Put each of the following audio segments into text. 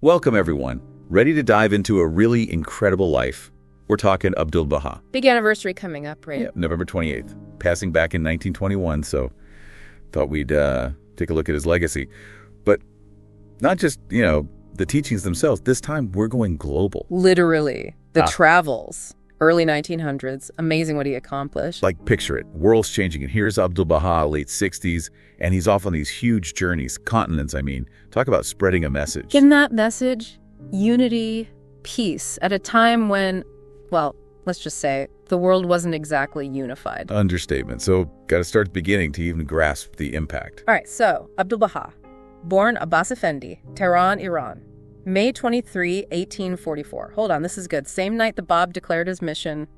Welcome, everyone. Ready to dive into a really incredible life? We're talking Abdu'l-Bahá. Big anniversary coming up, right? Yeah, November 28th. Passing back in 1921, so thought we'd take a look at his legacy. But not just, the teachings themselves. This time, we're going global. Literally. The travels. Early 1900s. Amazing what he accomplished. Like, picture it. World's changing. And here's Abdu'l-Bahá, late 60s, and he's off on these huge journeys. Continents, I mean. Talk about spreading a message. In that message, unity, peace, at a time when, well, let's just say, the world wasn't exactly unified. Understatement. So, got to start at the beginning to even grasp the impact. All right, so, Abdu'l-Bahá, born Abbas Effendi, Tehran, Iran. May 23, 1844. Hold on, this is good. Same night the Bab declared his mission,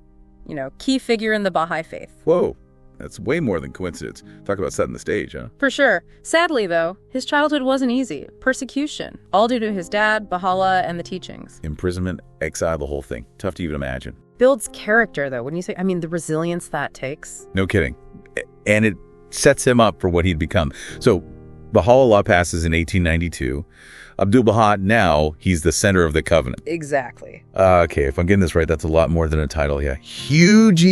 key figure in the Baha'i faith. Whoa, that's way more than coincidence. Talk about setting the stage, huh? For sure. Sadly, though, his childhood wasn't easy. Persecution, all due to his dad, Bahá'u'lláh, and the teachings. Imprisonment, exile, the whole thing. Tough to even imagine. Builds character, though, wouldn't you say? I mean, the resilience that takes. No kidding. And it sets him up for what he'd become. So, Bahá'u'lláh passes in 1892. Abdu'l-Bahá, now, he's the center of the covenant. Exactly. Okay, if I'm getting this right, that's a lot more than a title, yeah. Huge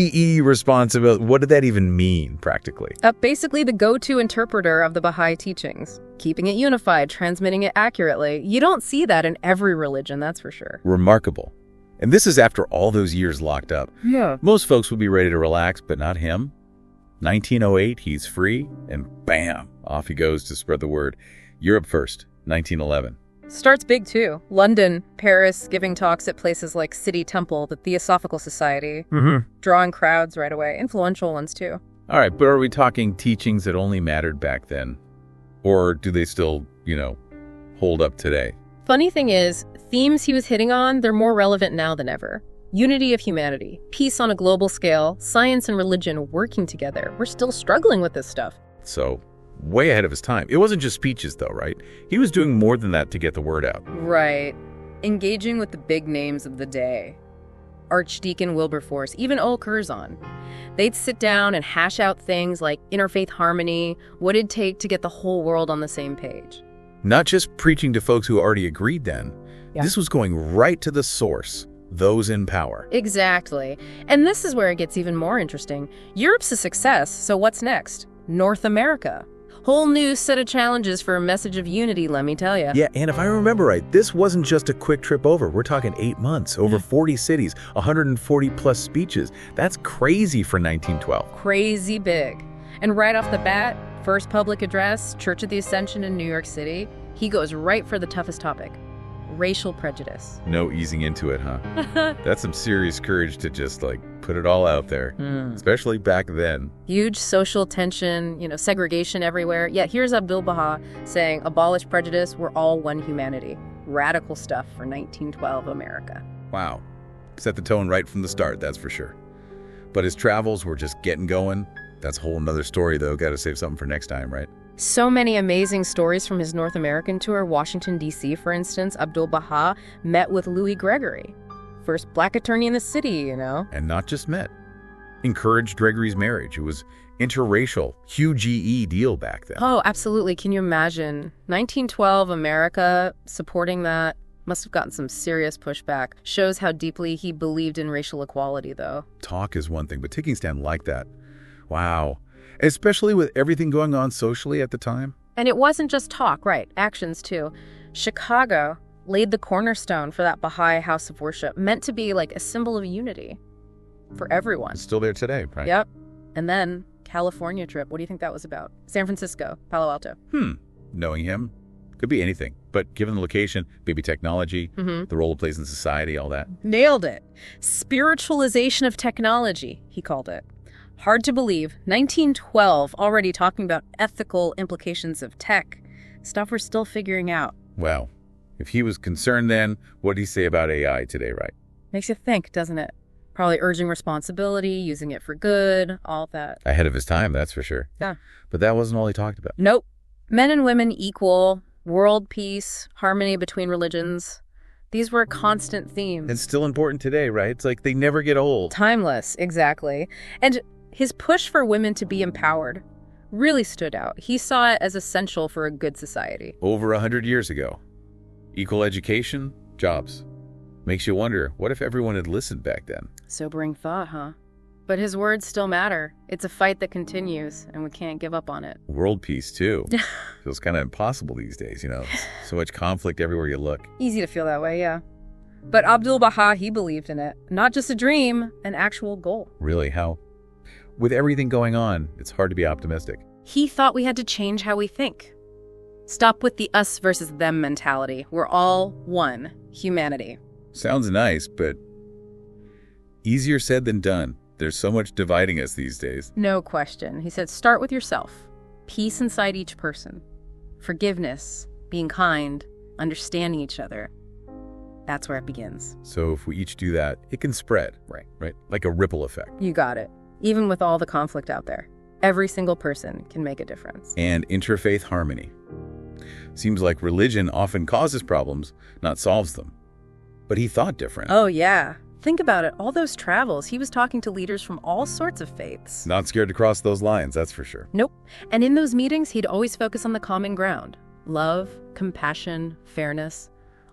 responsibility. What did that even mean, practically? Basically the go-to interpreter of the Baha'i teachings. Keeping it unified, transmitting it accurately. You don't see that in every religion, that's for sure. Remarkable. And this is after all those years locked up. Yeah. Most folks would be ready to relax, but not him. 1908, he's free, and bam, off he goes to spread the word. Europe first. 1911. Starts big, too. London, Paris, giving talks at places like City Temple, the Theosophical Society, drawing crowds right away. Influential ones, too. All right, but are we talking teachings that only mattered back then? Or do they still, hold up today? Funny thing is, themes he was hitting on, they're more relevant now than ever. Unity of humanity, peace on a global scale, science and religion working together. We're still struggling with this stuff. So, way ahead of his time. It wasn't just speeches, though, right? He was doing more than that to get the word out. Right. Engaging with the big names of the day. Archdeacon Wilberforce, even Ol Curzon. They'd sit down and hash out things like interfaith harmony, what it'd take to get the whole world on the same page. Not just preaching to folks who already agreed then. Yeah. This was going right to the source, those in power. Exactly. And this is where it gets even more interesting. Europe's a success, so what's next? North America. Whole new set of challenges for a message of unity, let me tell you. Yeah, and if I remember right, this wasn't just a quick trip over. We're talking 8 months, over 40 cities, 140 plus speeches. That's crazy for 1912. Crazy big. And right off the bat, first public address, Church of the Ascension in New York City, he goes right for the toughest topic. Racial prejudice. No easing into it, huh? That's some serious courage to just, put it all out there, especially back then. Huge social tension, segregation everywhere. Yeah, here's Abdu'l-Bahá saying, abolish prejudice, we're all one humanity. Radical stuff for 1912 America. Wow. Set the tone right from the start, that's for sure. But his travels were just getting going. That's a whole nother story, though. Got to save something for next time, right? So many amazing stories from his North American tour. Washington, D.C., for instance, Abdu'l-Bahá met with Louis Gregory. First black attorney in the city, And not just met. Encouraged Gregory's marriage. It was interracial, huge deal back then. Oh, absolutely. Can you imagine? 1912 America supporting that must have gotten some serious pushback. Shows how deeply he believed in racial equality, though. Talk is one thing, but taking a stand like that, wow. Especially with everything going on socially at the time. And it wasn't just talk, right? Actions, too. Chicago laid the cornerstone for that Baha'i house of worship, meant to be like a symbol of unity for everyone. It's still there today, right? Yep. And then California trip. What do you think that was about? San Francisco, Palo Alto. Knowing him, could be anything. But given the location, maybe technology, the role it plays in society, all that. Nailed it. Spiritualization of technology, he called it. Hard to believe. 1912, already talking about ethical implications of tech. Stuff we're still figuring out. Well, if he was concerned then, what did he say about AI today, right? Makes you think, doesn't it? Probably urging responsibility, using it for good, all that. Ahead of his time, that's for sure. Yeah. But that wasn't all he talked about. Nope. Men and women equal, world peace, harmony between religions. These were constant themes. And still important today, right? It's like they never get old. Timeless, exactly. And his push for women to be empowered really stood out. He saw it as essential for a good society. Over 100 years ago. Equal education, jobs. Makes you wonder, what if everyone had listened back then? Sobering thought, huh? But his words still matter. It's a fight that continues, and we can't give up on it. World peace, too. Feels kind of impossible these days, you know? So much conflict everywhere you look. Easy to feel that way, yeah. But Abdu'l-Bahá, he believed in it. Not just a dream, an actual goal. Really? How? With everything going on, it's hard to be optimistic. He thought we had to change how we think. Stop with the us versus them mentality. We're all one, humanity. Sounds nice, but easier said than done. There's so much dividing us these days. No question. He said, start with yourself. Peace inside each person. Forgiveness, being kind, understanding each other. That's where it begins. So if we each do that, it can spread. Right? Like a ripple effect. You got it. Even with all the conflict out there, every single person can make a difference. And interfaith harmony. Seems like religion often causes problems, not solves them. But he thought different. Oh, yeah. Think about it. All those travels, he was talking to leaders from all sorts of faiths. Not scared to cross those lines, that's for sure. Nope. And in those meetings, he'd always focus on the common ground. Love, compassion, fairness.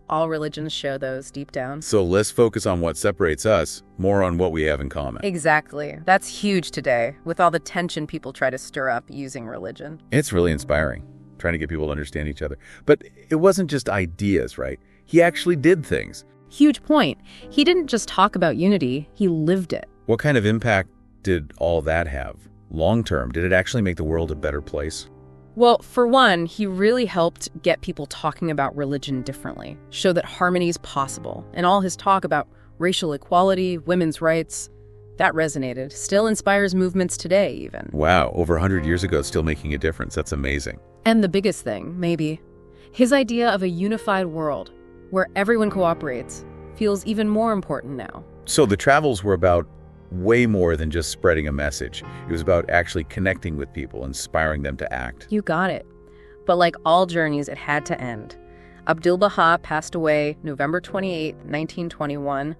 All religions show those deep down. So less focus on what separates us, more on what we have in common. Exactly. That's huge today, with all the tension people try to stir up using religion. It's really inspiring, trying to get people to understand each other. But it wasn't just ideas, right? He actually did things. Huge point. He didn't just talk about unity, he lived it. What kind of impact did all that have? Long term, did it actually make the world a better place? Well, for one, he really helped get people talking about religion differently, show that harmony is possible. And all his talk about racial equality, women's rights, that resonated. Still inspires movements today, even. Wow, over 100 years ago, still making a difference. That's amazing. And the biggest thing, maybe, his idea of a unified world where everyone cooperates feels even more important now. So the travels were about way more than just spreading a message. It was about actually connecting with people, inspiring them to act. You got it. But like all journeys, it had to end. Abdu'l-Bahá passed away November 28, 1921,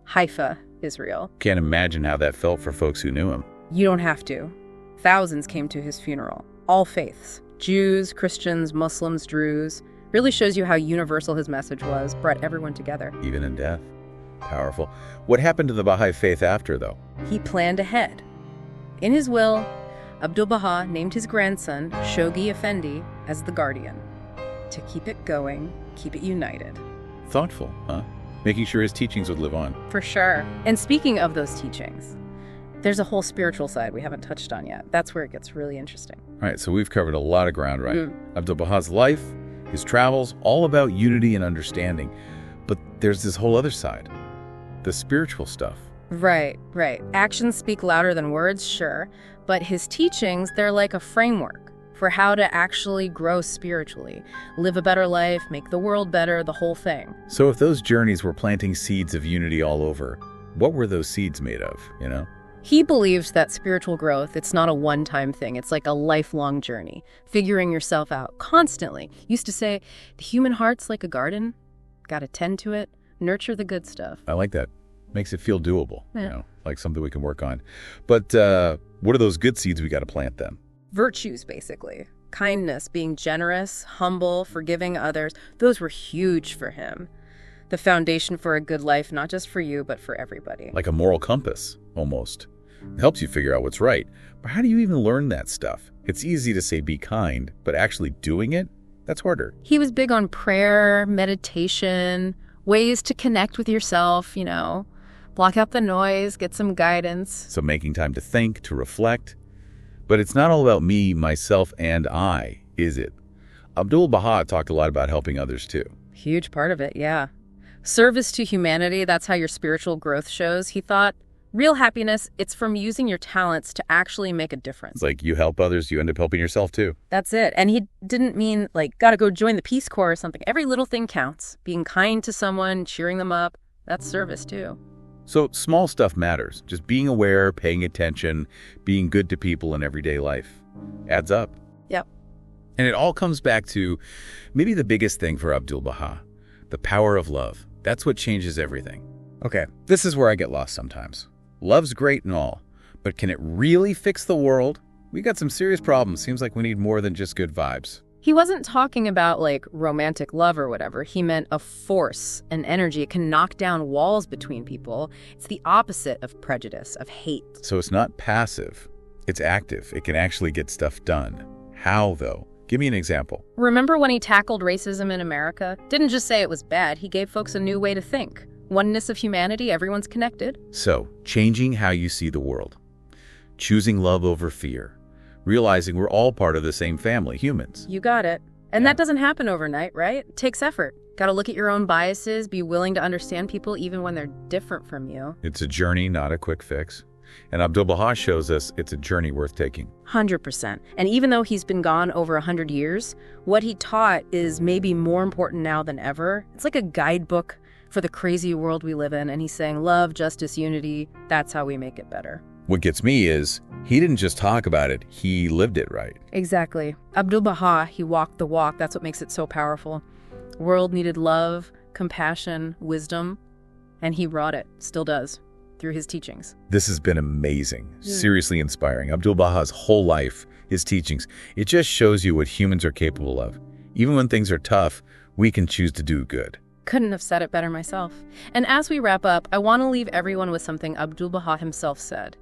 Haifa, Israel. Can't imagine how that felt for folks who knew him. You don't have to. Thousands came to his funeral, all faiths. Jews, Christians, Muslims, Druze. Really shows you how universal his message was, brought everyone together. Even in death. Powerful. What happened to the Baha'i faith after, though? He planned ahead. In his will, Abdu'l-Bahá named his grandson, Shoghi Effendi, as the guardian. To keep it going, keep it united. Thoughtful, huh? Making sure his teachings would live on. For sure. And speaking of those teachings, there's a whole spiritual side we haven't touched on yet. That's where it gets really interesting. All right, so we've covered a lot of ground, right? Abdu'l-Bahā's life, his travels, all about unity and understanding. But there's this whole other side, the spiritual stuff. Right. Actions speak louder than words, sure. But his teachings, they're like a framework for how to actually grow spiritually, live a better life, make the world better, the whole thing. So if those journeys were planting seeds of unity all over, what were those seeds made of, you know? He believed that spiritual growth, it's not a one-time thing. It's like a lifelong journey, figuring yourself out constantly. Used to say, the human heart's like a garden. Got to tend to it, nurture the good stuff. I like that. Makes it feel doable, Yeah. you know, like something we can work on. But what are those good seeds we got to plant then? Virtues, basically. Kindness, being generous, humble, forgiving others. Those were huge for him. The foundation for a good life, not just for you, but for everybody. Like a moral compass, almost. It helps you figure out what's right. But how do you even learn that stuff? It's easy to say be kind, but actually doing it, that's harder. He was big on prayer, meditation, ways to connect with yourself, you know, block out the noise, get some guidance. So making time to think, to reflect. But it's not all about me, myself, and I, is it? Abdu'l-Bahá talked a lot about helping others too. Huge part of it, yeah. Service to humanity, that's how your spiritual growth shows. He thought, real happiness, it's from using your talents to actually make a difference. It's like you help others, you end up helping yourself too. That's it. And he didn't mean, like, gotta go join the Peace Corps or something. Every little thing counts. Being kind to someone, cheering them up, that's service too. So small stuff matters. Just being aware, paying attention, being good to people in everyday life adds up. Yep. And it all comes back to maybe the biggest thing for Abdu'l-Bahá, the power of love. That's what changes everything. Okay, this is where I get lost sometimes. Love's great and all, but can it really fix the world? We got some serious problems. Seems like we need more than just good vibes. He wasn't talking about, like, romantic love or whatever. He meant a force, an energy. It can knock down walls between people. It's the opposite of prejudice, of hate. So it's not passive. It's active. It can actually get stuff done. How, though? Give me an example. Remember when he tackled racism in America? Didn't just say it was bad. He gave folks a new way to think. Oneness of humanity, everyone's connected. So, changing how you see the world. Choosing love over fear. Realizing we're all part of the same family, humans. You got it. And that doesn't happen overnight, right? It takes effort. Got to look at your own biases, be willing to understand people even when they're different from you. It's a journey, not a quick fix. And Abdu'l-Bahá shows us it's a journey worth taking. 100%. And even though he's been gone over 100 years, what he taught is maybe more important now than ever. It's like a guidebook for the crazy world we live in. And he's saying love, justice, unity, that's how we make it better. What gets me is he didn't just talk about it, he lived it right. Exactly. Abdu'l-Bahá, he walked the walk. That's what makes it so powerful. The world needed love, compassion, wisdom, and he brought it, still does, through his teachings. This has been amazing, seriously inspiring. Abdu'l-Bahā's whole life, his teachings, it just shows you what humans are capable of. Even when things are tough, we can choose to do good. Couldn't have said it better myself. And as we wrap up, I want to leave everyone with something Abdu'l-Bahá himself said.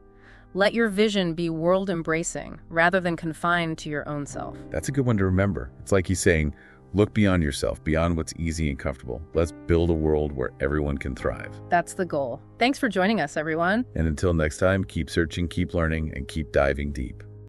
Let your vision be world-embracing rather than confined to your own self. That's a good one to remember. It's like he's saying, look beyond yourself, beyond what's easy and comfortable. Let's build a world where everyone can thrive. That's the goal. Thanks for joining us, everyone. And until next time, keep searching, keep learning, and keep diving deep.